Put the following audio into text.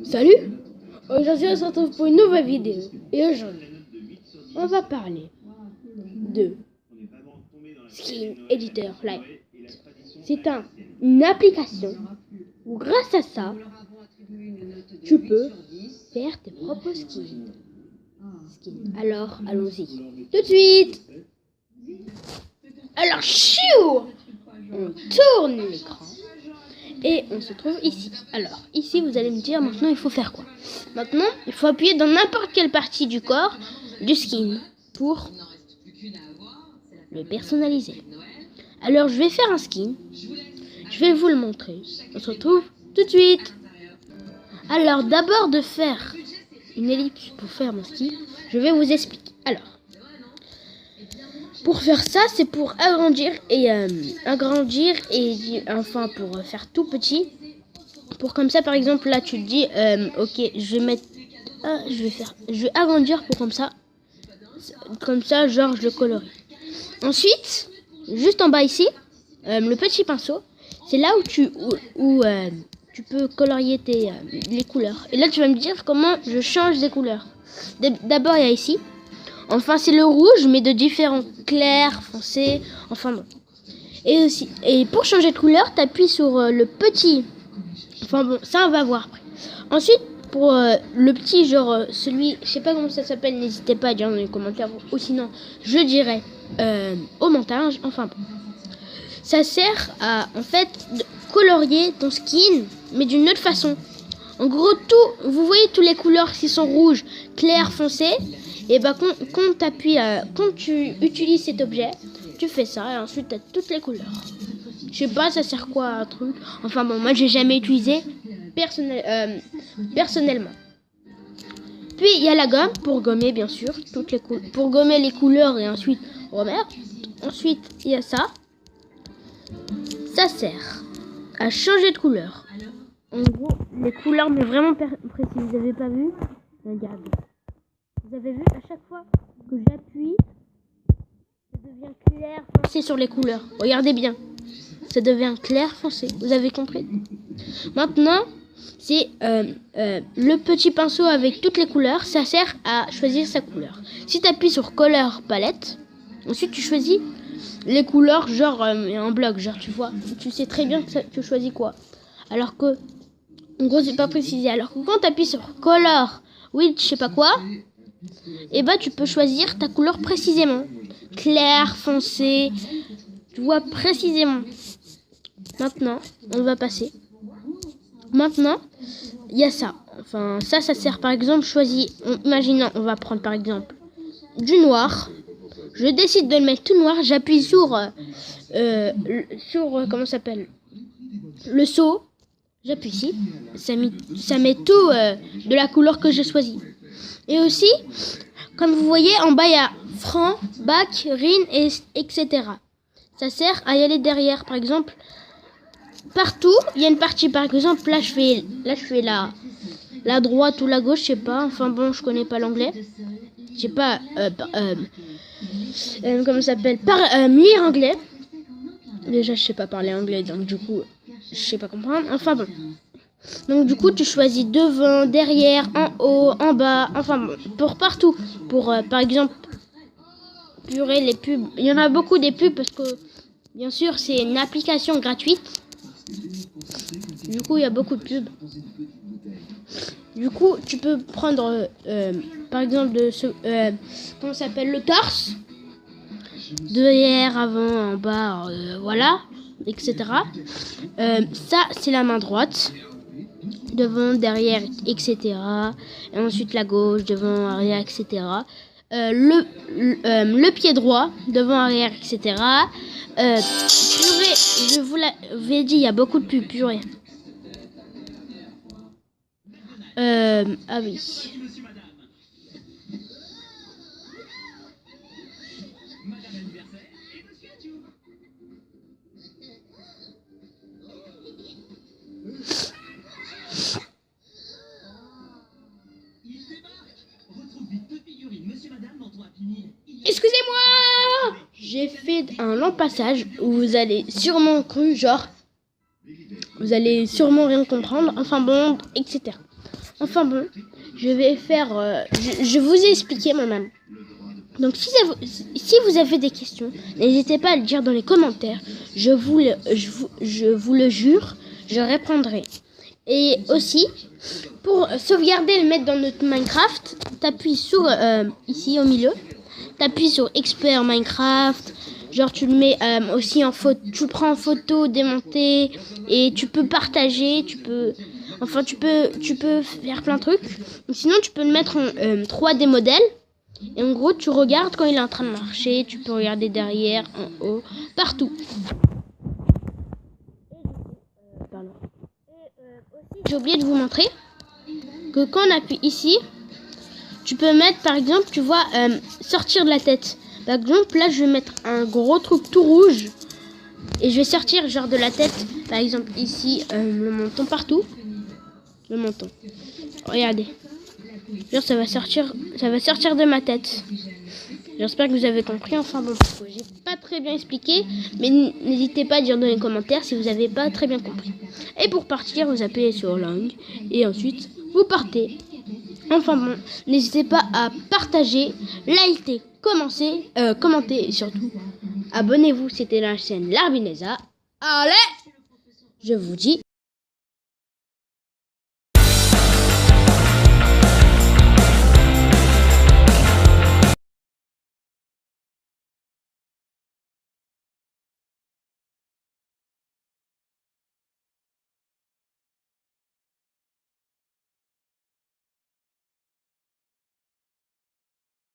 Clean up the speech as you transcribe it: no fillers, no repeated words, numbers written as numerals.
Salut! Aujourd'hui on se retrouve pour une nouvelle vidéo. Et aujourd'hui, on va parler de Skin Editor Lite. C'est une application où grâce à ça, tu peux faire tes propres skins. Alors, allons-y. Tout de suite! Alors, chou! On tourne l'écran. Et on se trouve ici. Alors, ici, vous allez me dire, maintenant, il faut faire quoi? Maintenant, il faut appuyer dans n'importe quelle partie du corps du skin pour le personnaliser. Alors, je vais faire un skin. Je vais vous le montrer. On se retrouve tout de suite. Alors, d'abord de faire une ellipse pour faire mon skin, je vais vous expliquer. Alors, pour faire ça, c'est pour agrandir et enfin pour faire tout petit. Pour comme ça, par exemple, là tu te dis, ok, je vais mettre, je vais agrandir pour comme ça, genre je le colorie. Ensuite, juste en bas ici, le petit pinceau, c'est là où tu peux colorier les couleurs. Et là tu vas me dire comment je change des couleurs. D'abord il y a ici. Enfin, c'est le rouge, mais de différents clairs, foncés, enfin bon. Et pour changer de couleur, tu appuies sur le petit. Enfin bon, ça on va voir après. Ensuite, pour le petit, genre celui, je sais pas comment ça s'appelle, n'hésitez pas à dire dans les commentaires. Ou sinon, je dirais au montage. Enfin bon. Ça sert à, en fait, de colorier ton skin, mais d'une autre façon. En gros, vous voyez toutes les couleurs qui sont rouges, clairs, foncés. Et bah quand tu utilises cet objet, tu fais ça et ensuite tu as toutes les couleurs. Je sais pas ça sert quoi un truc. Enfin bon, moi j'ai jamais utilisé personnellement. Puis il y a la gomme pour gommer bien sûr pour gommer les couleurs et ensuite remettre. Ensuite il y a ça. Ça sert à changer de couleur. En gros les couleurs mais vraiment précises. Vous avez pas vu? Regardez. Vous avez vu, à chaque fois que j'appuie, ça devient clair foncé sur les couleurs. Regardez bien. Ça devient clair foncé. Vous avez compris? Maintenant, c'est le petit pinceau avec toutes les couleurs. Ça sert à choisir sa couleur. Si tu appuies sur Color Palette, ensuite tu choisis les couleurs, genre en bloc. Genre, tu vois, tu sais très bien que tu choisis quoi. Alors que, en gros, c'est pas précisé. Alors que quand tu appuies sur Color, oui, je sais pas quoi. Et bah tu peux choisir ta couleur précisément. Clair, foncé. Tu vois précisément. Maintenant, on va passer. Maintenant, il y a ça. Enfin, ça sert par exemple, imaginons, on va prendre par exemple du noir. Je décide de le mettre tout noir. J'appuie sur comment ça s'appelle? Le seau. J'appuie ici. Ça met tout de la couleur que j'ai choisie. Et aussi, comme vous voyez, en bas, il y a franc, bac, rin, etc. Ça sert à y aller derrière. Par exemple, partout, il y a une partie. Par exemple, là, je fais la droite ou la gauche, je sais pas. Enfin bon, je connais pas l'anglais. Je sais pas, comment ça s'appelle? Lire anglais. Déjà, je sais pas parler anglais, donc du coup, je sais pas comprendre. Enfin bon. Donc du coup tu choisis devant, derrière, en haut, en bas, enfin pour partout. Pour par exemple purée les pubs. Il y en a beaucoup des pubs parce que bien sûr c'est une application gratuite. Du coup il y a beaucoup de pubs. Du coup tu peux prendre par exemple comment ça s'appelle, le torse. Derrière, avant, en bas, voilà, etc. Ça c'est la main droite. Devant, derrière, etc. Et ensuite la gauche, devant, arrière, etc. Le pied droit, devant, arrière, etc. Purée, je vous l'avais dit, il y a beaucoup de pubs, purée. Ah oui. Excusez-moi, j'ai fait un long passage où vous allez sûrement cru, genre, vous vous allez sûrement rien comprendre. Enfin bon, etc. Enfin bon, je vais faire... je vous ai expliqué moi-même. Donc si vous avez des questions, n'hésitez pas à le dire dans les commentaires. Je vous le jure, je répondrai. Et aussi, pour sauvegarder et le mettre dans notre Minecraft, t'appuies sur ici au milieu. T'appuies sur Expert Minecraft. Genre tu le mets aussi en photo, tu le prends en photo, démonter, et tu peux partager, tu peux faire plein de trucs. Ou sinon tu peux le mettre en 3D modèle. Et en gros, tu regardes quand il est en train de marcher. Tu peux regarder derrière, en haut, partout. Aussi, j'ai oublié de vous montrer que quand on appuie ici, tu peux mettre, par exemple, tu vois, sortir de la tête. Par exemple, là, je vais mettre un gros truc tout rouge. Et je vais sortir genre de la tête. Par exemple, ici, le menton partout. Le menton. Regardez. Genre ça va sortir de ma tête. J'espère que vous avez compris. Enfin bon, j'ai pas très bien expliqué, mais n'hésitez pas à dire dans les commentaires si vous avez pas très bien compris. Et pour partir, vous appuyez sur langue et ensuite vous partez. Enfin bon, n'hésitez pas à partager, liker, commenter et surtout abonnez-vous. C'était la chaîne Larbineza. Allez, je vous dis